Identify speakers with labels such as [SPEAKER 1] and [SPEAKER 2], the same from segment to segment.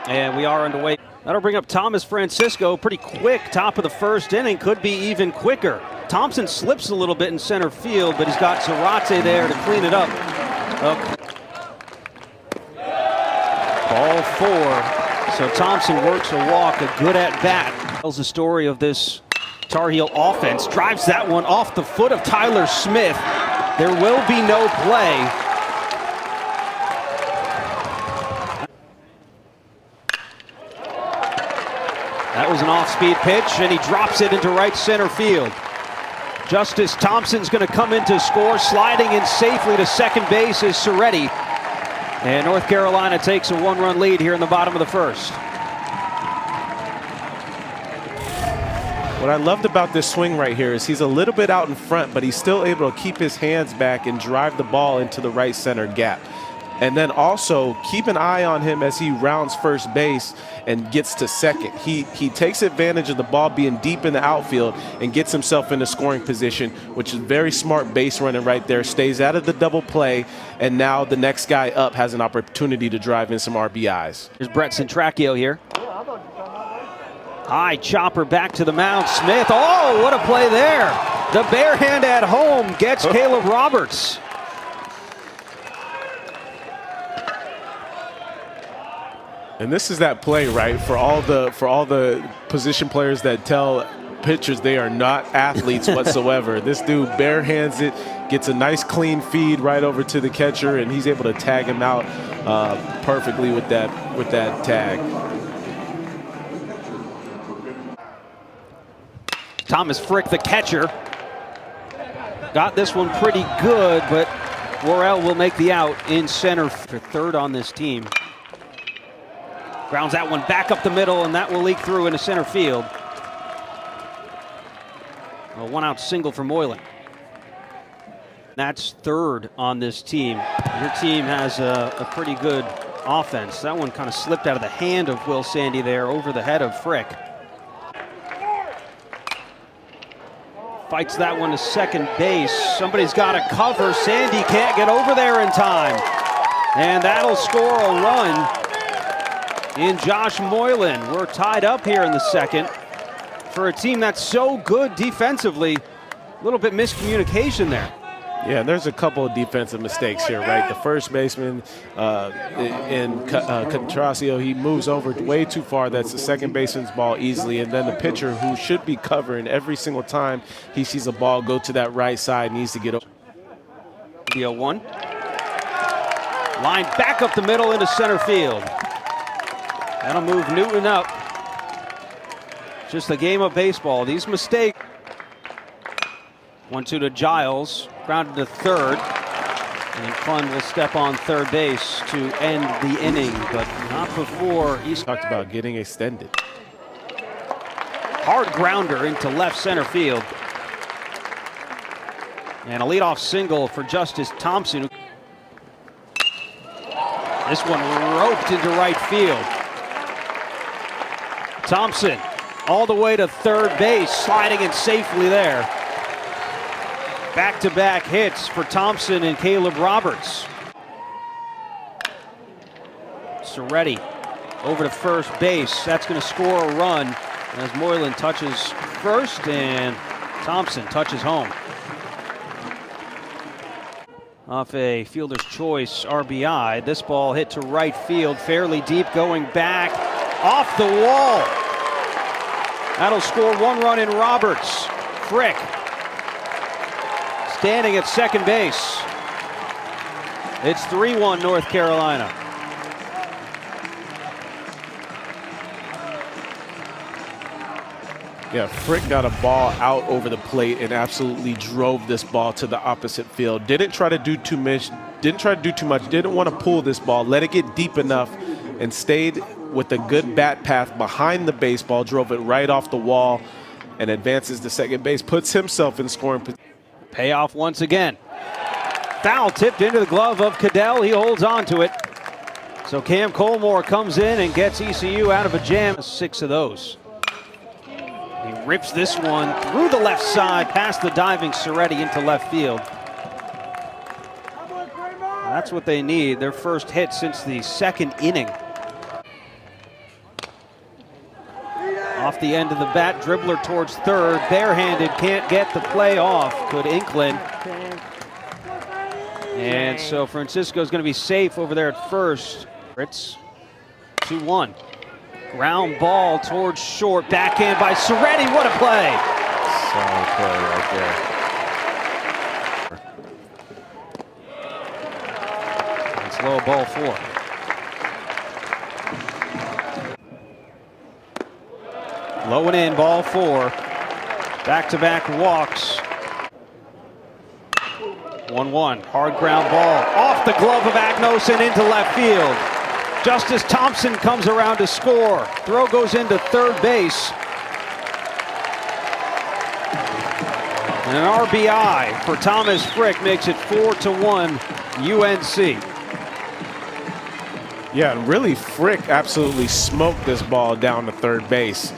[SPEAKER 1] And we are underway. That'll bring up Thomas Francisco pretty quick. Top of the first inning, could be even quicker. Thompson slips a little bit in center field, but he's got Zarate there to clean it up. Ball 4. So Thompson works a walk, a good at bat. Tells the story of this Tar Heel offense. Drives that one off the foot of Tyler Smith. There will be no play. That was an off-speed pitch, and he drops it into right center field. Justice Thompson's going to come in to score. Sliding in safely to second base is Serretti. And North Carolina takes a 1-run lead here in the bottom of the first.
[SPEAKER 2] What I loved about this swing right here is he's a little bit out in front, but he's still able to keep his hands back and drive the ball into the right center gap. And then also keep an eye on him as he rounds first base and gets to second. He takes advantage of the ball being deep in the outfield and gets himself in a scoring position, which is very smart base running right there. Stays out of the double play, and now the next guy up has an opportunity to drive in some RBIs.
[SPEAKER 1] Here's Brett Centracchio here. High chopper back to the mound. Smith, oh, what a play there. The bare hand at home gets Caleb Roberts.
[SPEAKER 2] And this is that play, right, for all the position players that tell pitchers they are not athletes whatsoever. This dude bare hands it, gets a nice clean feed right over to the catcher, and he's able to tag him out perfectly with that tag.
[SPEAKER 1] Thomas Frick, the catcher, got this one pretty good, but Worrell will make the out in center for third on this team. Grounds that one back up the middle, and that will leak through into center field. A one-out single for Moylan. That's third on this team. Your team has a pretty good offense. That one kind of slipped out of the hand of Will Sandy there over the head of Frick. Fights that one to second base. Somebody's got to cover. Sandy can't get over there in time. And that'll score a run in Josh Moylan. We're tied up here in the second. For a team that's so good defensively, a little bit miscommunication there.
[SPEAKER 2] Yeah, there's a couple of defensive mistakes here, right? The first baseman in Contrasio, he moves over way too far. That's the second baseman's ball easily. And then the pitcher, who should be covering every single time he sees a ball go to that right side, needs to get over.
[SPEAKER 1] The 0-1. Line back up the middle into center field. That'll move Newton up. Just a game of baseball. These mistakes. 1-2 to Giles. Grounded to third. And Klund will step on third base to end the inning, but not before he's
[SPEAKER 2] talked about getting extended.
[SPEAKER 1] Hard grounder into left center field. And a leadoff single for Justice Thompson. This one roped into right field. Thompson all the way to third base, sliding in safely there. Back-to-back hits for Thompson and Caleb Roberts. Serretti over to first base. That's going to score a run as Moylan touches first and Thompson touches home. Off a fielder's choice RBI. This ball hit to right field, fairly deep, going back off the wall. That'll score one run in Roberts. Frick standing at second base. It's 3-1 North Carolina.
[SPEAKER 2] Yeah, Frick got a ball out over the plate and absolutely drove this ball to the opposite field. Didn't try to do too much, didn't want to pull this ball, let it get deep enough, and stayed with a good bat path behind the baseball, drove it right off the wall, and advances to second base, puts himself in scoring position.
[SPEAKER 1] Payoff once again. Foul tipped into the glove of Cadell. He holds on to it. So Cam Colmore comes in and gets ECU out of a jam. 6 of those. He rips this one through the left side, past the diving Serretti into left field. That's what they need. Their first hit since the second inning. Off the end of the bat, dribbler towards third, barehanded, can't get the play off. Good Inkland. And so Francisco's going to be safe over there at first. Fritz, 2-1. Ground ball towards short, backhand by Serretti. What a play!
[SPEAKER 2] Solid play right there.
[SPEAKER 1] It's low, ball 4. Low and in, ball 4. Back-to-back walks. 1-1, hard ground ball. Off the glove of Agnos and into left field. Justice Thompson comes around to score. Throw goes into third base. And an RBI for Thomas Frick makes it 4-1 UNC.
[SPEAKER 2] Yeah, and really Frick absolutely smoked this ball down to third base.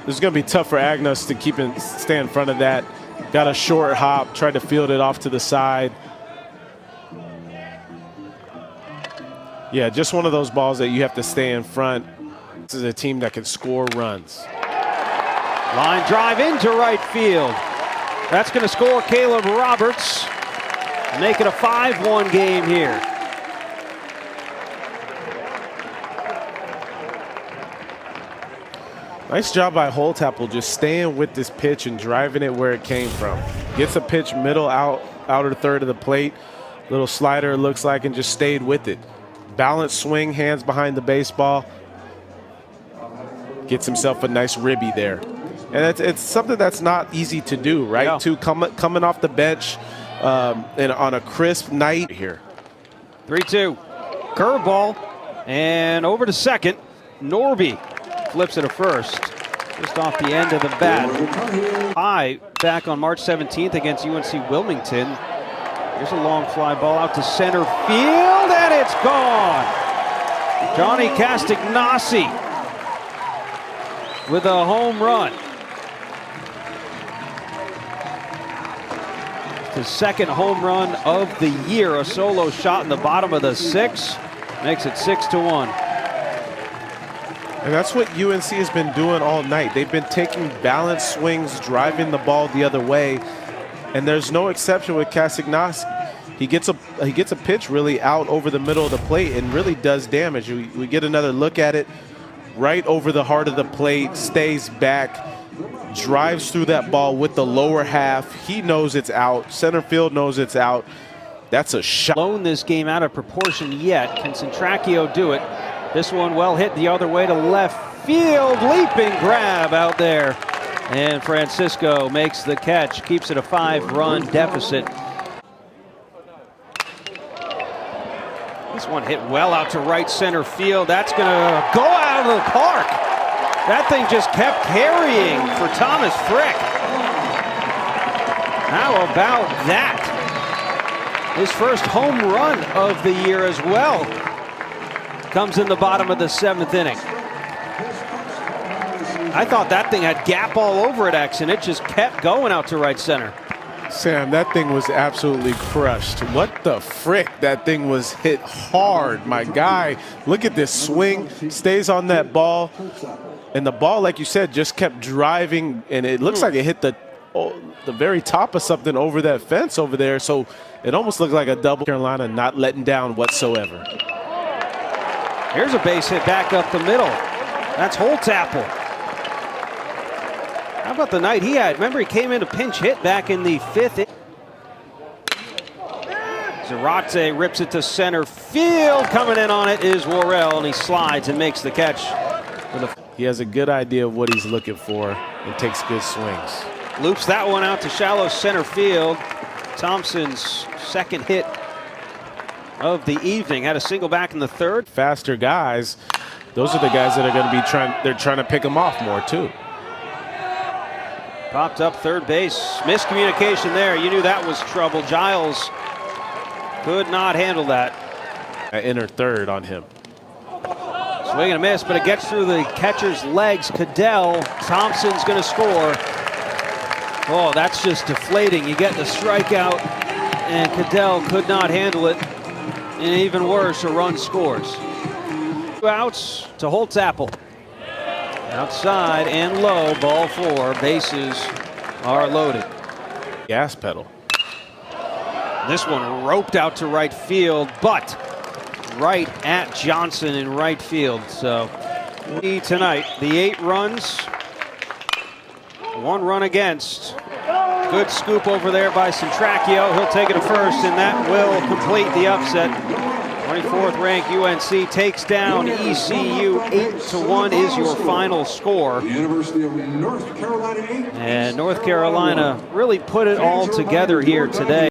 [SPEAKER 2] It's going to be tough for Agnos to stay in front of that. Got a short hop, tried to field it off to the side. Yeah, just one of those balls that you have to stay in front. This is a team that can score runs.
[SPEAKER 1] Line drive into right field. That's going to score Caleb Roberts. Make it a 5-1 game here.
[SPEAKER 2] Nice job by Holtapple just staying with this pitch and driving it where it came from. Gets a pitch middle outer third of the plate. Little slider it looks like, and just stayed with it. Balanced swing, hands behind the baseball. Gets himself a nice ribby there. And it's something that's not easy to do, right?
[SPEAKER 1] Yeah.
[SPEAKER 2] Coming off the bench and on a crisp night here.
[SPEAKER 1] 3-2. Curveball. And over to second. Norby flips it to first. Just off the end of the bat. High back on March 17th against UNC Wilmington. Here's a long fly ball out to center field, and it's gone. Johnny Castagnassi with a home run. His second home run of the year. A solo shot in the bottom of the 6th. Makes it 6-1.
[SPEAKER 2] And that's what UNC has been doing all night. They've been taking balanced swings, driving the ball the other way. And there's no exception with Castagnassi. He gets a pitch really out over the middle of the plate and really does damage. We get another look at it. Right over the heart of the plate, stays back, drives through that ball with the lower half. He knows it's out. Center field knows it's out. That's a shot.
[SPEAKER 1] Blown this game out of proportion yet. Can Centracchio do it? This one well hit the other way to left field. Leaping grab out there. And Francisco makes the catch. Keeps it a 5-run deficit. This one hit well out to right center field. That's going to go out of the park. That thing just kept carrying for Thomas Frick. How about that? His first home run of the year as well. Comes in the bottom of the 7th inning. I thought that thing had gap all over it, X, and it just kept going out to right center.
[SPEAKER 2] Sam, that thing was absolutely crushed. What the frick? That thing was hit hard, my guy. Look at this swing. Stays on that ball. And the ball, like you said, just kept driving, and it looks like it hit the very top of something over that fence over there. So it almost looked like a double. Carolina not letting down whatsoever.
[SPEAKER 1] Here's a base hit back up the middle. That's Holtapple. How about the night he had? Remember, he came in a pinch hit back in the 5th. Zarate rips it to center field. Coming in on it is Worrell, and he slides and makes the catch.
[SPEAKER 2] He has a good idea of what he's looking for and takes good swings.
[SPEAKER 1] Loops that one out to shallow center field. Thompson's second hit of the evening. Had a single back in the 3rd.
[SPEAKER 2] Faster guys, those are the guys that are going to be trying to pick him off more too.
[SPEAKER 1] Popped up third base. Miscommunication there. You knew that was trouble. Giles could not handle that.
[SPEAKER 2] Enter third on him.
[SPEAKER 1] Swing and a miss, but it gets through the catcher's legs. Cadell. Thompson's going to score. Oh, that's just deflating. You get the strikeout, and Cadell could not handle it. And even worse, a run scores. 2 outs to Holtapple. Outside and low, ball 4. Bases are loaded.
[SPEAKER 2] Gas pedal.
[SPEAKER 1] This one roped out to right field, but right at Johnson in right field. So tonight, the 8 runs, 1 run against. Good scoop over there by Centracchio. He'll take it to first, and that will complete the upset. 24th ranked UNC takes down ECU. 8-1 is your final score.
[SPEAKER 3] University of North Carolina 8.
[SPEAKER 1] And North Carolina really put it all together here today.